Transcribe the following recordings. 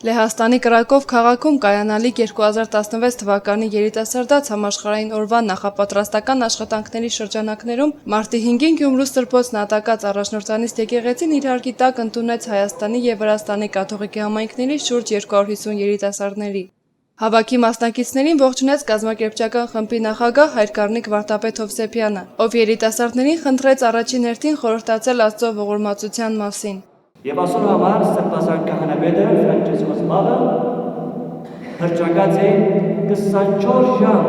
Լեհաստանի Կրակով քաղաքում կայանալիք 2016 թվականի երիտասարդաց համաշխարհային օրվա նախապատրաստական աշխատանքների շրջանակներում մարտի 5-ին Գյումրու Սրբոց նատակած առաջնորդանիստ եկեղեցին իր հարգի տակ ընդունեց Հայաստանի և Վրաստանի կաթողիկ համայնքների շուրջ 250 երիտասարդների։ Հավաքի մասնակիցներին ողջունեց կազմակերպչական խմբի նախագահ Հայր Կարնիկ Վարդապետ Հովսեփյանը, ով երիտասարդներին խնդրեց առաջին հերթին խորհրդածել Աստծո ողորմածության մասին։ Եվ այսօր համար Սրբազան քահանապետը Ֆրանցիսկոս Պավը հրճակած է 24 ժամ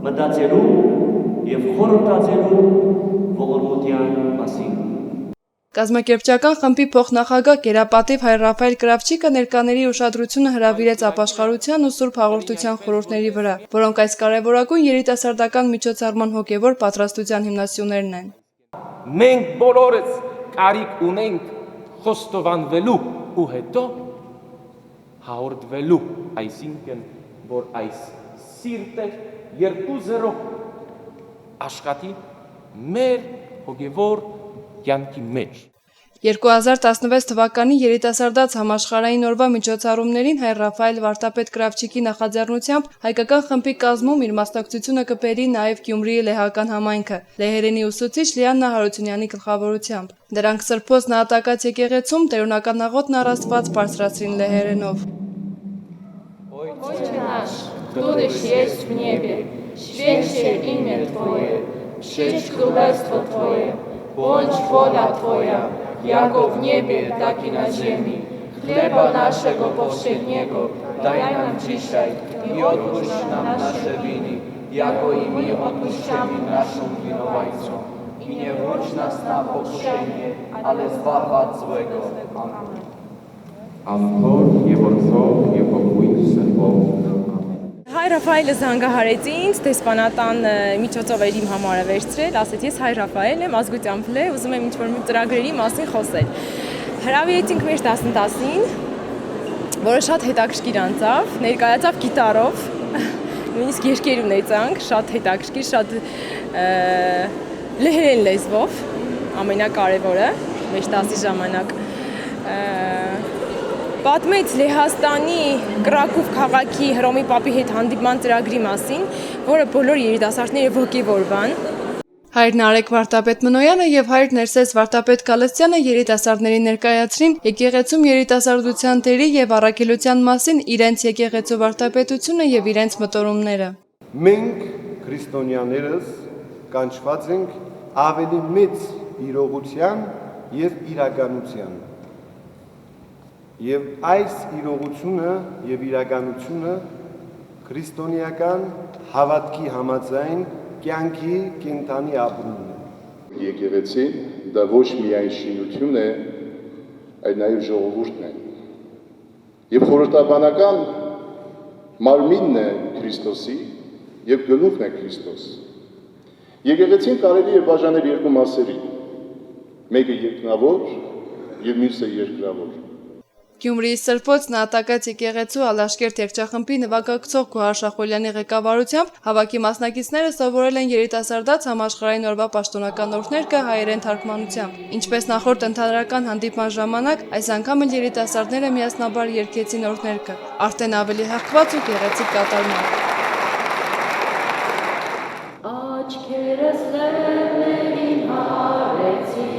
մտածելու և խորհրդածելու ողորմության մասին։ Կազմակերպչական խմբի փոխնախագահ Կերապատիվ Հայր Ռաֆայել Կրավչիկը ներկաների ուշադրությունը հրավիրեց ապաշխարության ու սուրբ հաղորդության խորհուրդների վրա, որոնք այս կարևորագույն երիտասարդական միջոցառման հոգևոր պատրաստության հիմնասյուներն են։ Մենք բոլորս կարիք ունենք խոստովանվելու ու հետո հաղորդվելու, այսինքն, որ այս սիրտը 2-0 աշխատի մեր հոգևոր կյանքի մեջ։ 2016 թվականի երիտասարդաց համաշխարհային օրվա միջոցառումներին Հայր Ռաֆայել Վարդապետ Կրավչիկի նախաձեռնությամբ հայկական խմբի կազմում իր մասնակցությունը կբերի նաև Գյումրիի լեհական համայնքը, լեհերենի ուսուցիչ Լիաննա Հարությունյանի գլխավորությամբ։ Դրանք Սրբոց նահատակած եկեղեցում տերունական աղոթն առ Աստված բարձրացրին леհերենով։ Отче наш, будешь есть в небе, святое имя Твое, придет Царство Твое, будь воля Твоя, яко в небе, так и на земле. Хлеба нашего повседнего дай нам dzisiaj и odpuść nam nasze winy, jako i my odpuszczamy naszym winowajcom. I nie wódź nas na pokuszenie, ale zbaw od złego. Amen. Աստոր և Որդով և Հոգուի Սրբով։ Հայր Ռաֆայելը զանգահարեց ինձ, դեսպանատան միջոցով էր իմ համարը վերցրել, ասեց ես Հայր Ռաֆայել եմ, ազգությամբ լե, ուզում եմ ինչ-որ մի ծրագրերի մասին խոսել։ Հրավիրեցինք մեր դասընթացին, որը շատ հետաքրքիր անցավ, ներկայացավ գիտարով, նույնիսկ երգեր ունեցանք, շատ հետաքրքիր, շատ լեհերեն լեզվով, ամենակարևորը մեր դասի ժամանակ։ Պատմեց Լեհաստանի Կրակով քաղաքի Հռոմի Պապի հետ հանդիպման ծրագրի մասին, որը բոլոր երիտասարդները ոգևորվան։ Հայր Նարեկ Վարդապետ Մնոյանը և հայր Ներսես Վարդապետ Գալստյանը երիտասարդներին ներկայացրին եկեղեցում երիտասարդության դերի և առաքելության մասին իրենց եկեղեցու վարդապետությունը և իրենց մտորումները։ Մենք քրիստոնյաներս կանչված ենք ավելի մեծ իրողության և իրականության։ Եվ այս իրողությունը և իրականությունը քրիստոնեական հավատքի համաձայն կյանքի կենդանի ապրումն է։ Եկեղեցին դա ոչ միայն շինություն է, այլ նաև ժողովուրդն է։ Եվ խորհրդաբանական մարմինն է Քրիստոսի և գլուխն է Քրիստոս։ Եկեղեցին կարելի է բաժանել երկու մասերի, մեկը երկնավոր և մյուսը երկրավոր։ Գյումրիի Սրբոց նահատակած եկեղեցու Ալաշկերտ երգչախմբի նվագակցող Գոհար Շախոլյանի ղեկավարությամբ հավաքի մասնակիցները սովորել են երիտասարդաց համաշխարհային օրվա պաշտոնական օրհներգը հայերեն թարգմանությամբ։ Ինչպես նախորդ ընդհանրական հանդիպման ժամանակ, այս անգամ էլ երիտասարդները միասնաբար երգեցին օրհներգը, արդեն ավելի հաղթված ու գեղեցիկ կատարմամբ։ Աչքերս լեռներին հարեցի,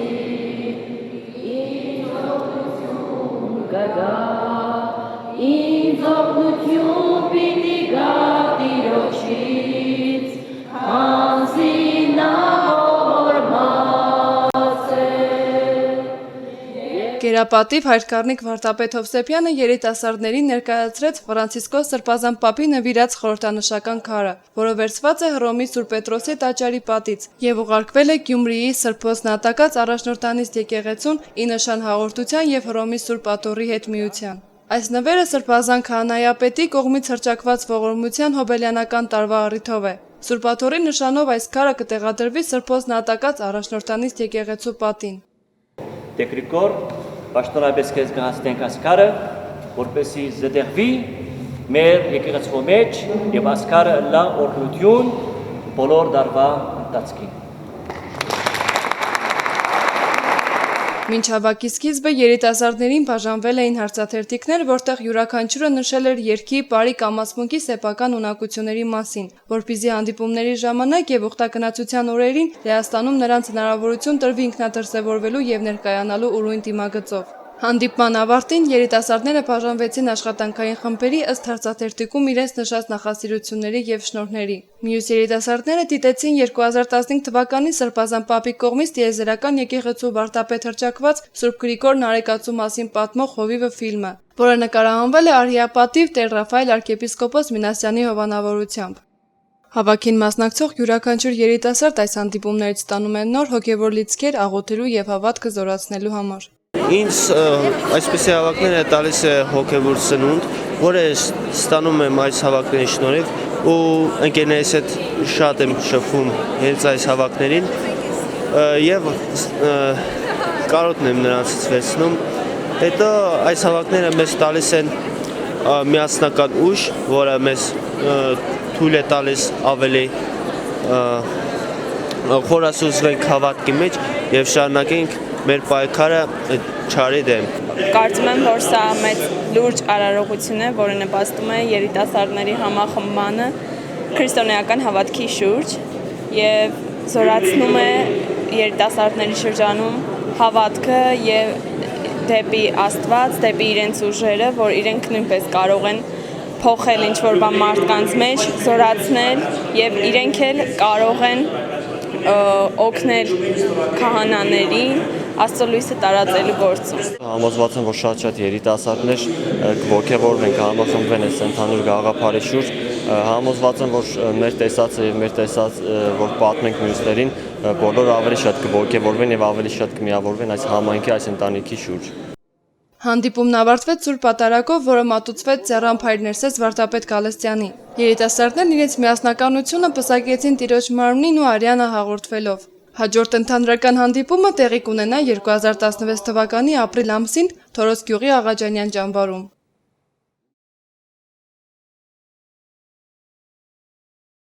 ինձ օգնություն պիտի գա Տիրոջից, քանզի նա ողորմած է։ Կերապատիվ Հայր Կարնիկ Վարդապետ Հովսեփյանը երիտասարդներին ներկայացրեց Ֆրանցիսկոս Սրբազան Պապի նվիրած խորհրդանշական քարը, որը վերցված է Հռոմի Սուրբ Պետրոսի տաճարի պատից և ուղարկվել է Գյումրիի Սրբոց նահատակած առաջնորդանիստ եկեղեցուն ի նշան հաղորդության և Հռոմի Սուրբ Աթոռի հետ միության։ Այս նվերը Սրբազան քահանայապետի կողմից հռչակված ողորմության հոբելյանական տարվա առիթով է։ Սուրբ Աթոռի նշանով այս քարը կտեղադրվի Սրբոց նահատակած առաջնորդանիստ եկեղեցու պատին։ Տեխնիկոր պաշտոնապես կազմենք այս քարը, որպեսզի զետեղվի մեր եկեղեցու մեջ և այս քարը լա օրհնություն բոլոր դարվա ընթացքին։ Մինչ հավաքի սկիզբը երիտասարդներին բաժանվել էին հարցաթերթիկներ, որտեղ յուրաքանչյուրը նշել էր երգի, պարի կամացմունքի սեփական ունակությունների մասին, որպեսզի հանդիպումների ժամանակ եւ ուխտագնացության օրերին Լեհաստանում նրանց հնարավորություն տրվի ինքնադրսևորվելու եւ ներկայանալու ուրույն դիմագծով։ Հանդիպման ավարտին երիտասարդները բաժանվեցին աշխատանքային խմբերի ըստ հարցաթերթիկում իրենց նշած նախասիրությունների եւ շնորհների։ Մյուս երիտասարդները դիտեցին 2015 թվականին Սրբազան պապի կողմից տիեզերական եկեղեցու վարդապետ հռչակված Սուրբ Գրիգոր Նարեկացու մասին պատմող «Հովիվը» ֆիլմը, որը նկարահանվել է արիապատիվ Տեր Ռաֆայել arczepiskopos Մինասյանի հովանավորությամբ։ Հավաքին մասնակցող յուրաքանչյուր երիտասարդ այս հանդիպումներից ստանում է նոր հոգևոր լիցքեր աղոթելու եւ հավատքը զորացնելու համար։ Ինձ այսպիսի հավաքները տալիս է հոգևոր սնունդ, որը ստանում եմ այս հավաքների շնորհիվ ու ընկերներիս հետ շատ եմ շփվում հենց այս հավաքներին եւ կարոտն եմ նրանցից վերցնում։ Հետո այս հավաքները մեզ տալիս են միասնական ուժ, որը մեզ թույլ է տալիս ավելի խորասուզվենք հավատքի մեջ եւ շարունակենք մեր պայքարը չարի դեմ։ Կարծում եմ, որ սա մեծ լուրջ արարողություն է, որը նպաստում է երիտասարդների համախմբմանը քրիստոնեական հավատքի շուրջ եւ զորացնում է երիտասարդների շրջանում հավատքը եւ դեպի Աստված, դեպի իրենց ուժերը, որ իրենք նույնպես կարող են փոխել ինչ-որ բան մարդկանց մեջ, զորացնել եւ իրենք էլ կարող են օգնել քահանաներին Աստծո լույսը տարածելու գործում։ Համոզված եմ, որ շատ երիտասարդներ ոգևորվեն, համախմբվեն այս ընդհանուր գաղափարի շուրջ։ Համոզված եմ, որ մեր տեսածը եւ մեր տեսած, որ պատմենք մյուսներին, բոլորը ավելի շատ կոգևորվեն եւ ավելի շատ կմիավորվեն այս համայնքի, այս ընտանիքի շուրջ։ Հանդիպումն ավարտվեց Սուրբ Պատարագով, որը մատուցվեց Ծառան Փայր Ներսես վարդապետ Գալստյանի։ Երիտասարդներն իրենց միասնականությունը պսակեցին Տիրոջ մարմնին ու արյանը հաղորդվելով։ Հաջորդ ընդհանրական հանդիպումը տեղի կունենա 2016 թվականի ապրիլ ամսին Թորոց գյուղի Աղաջանյան ճամբարում։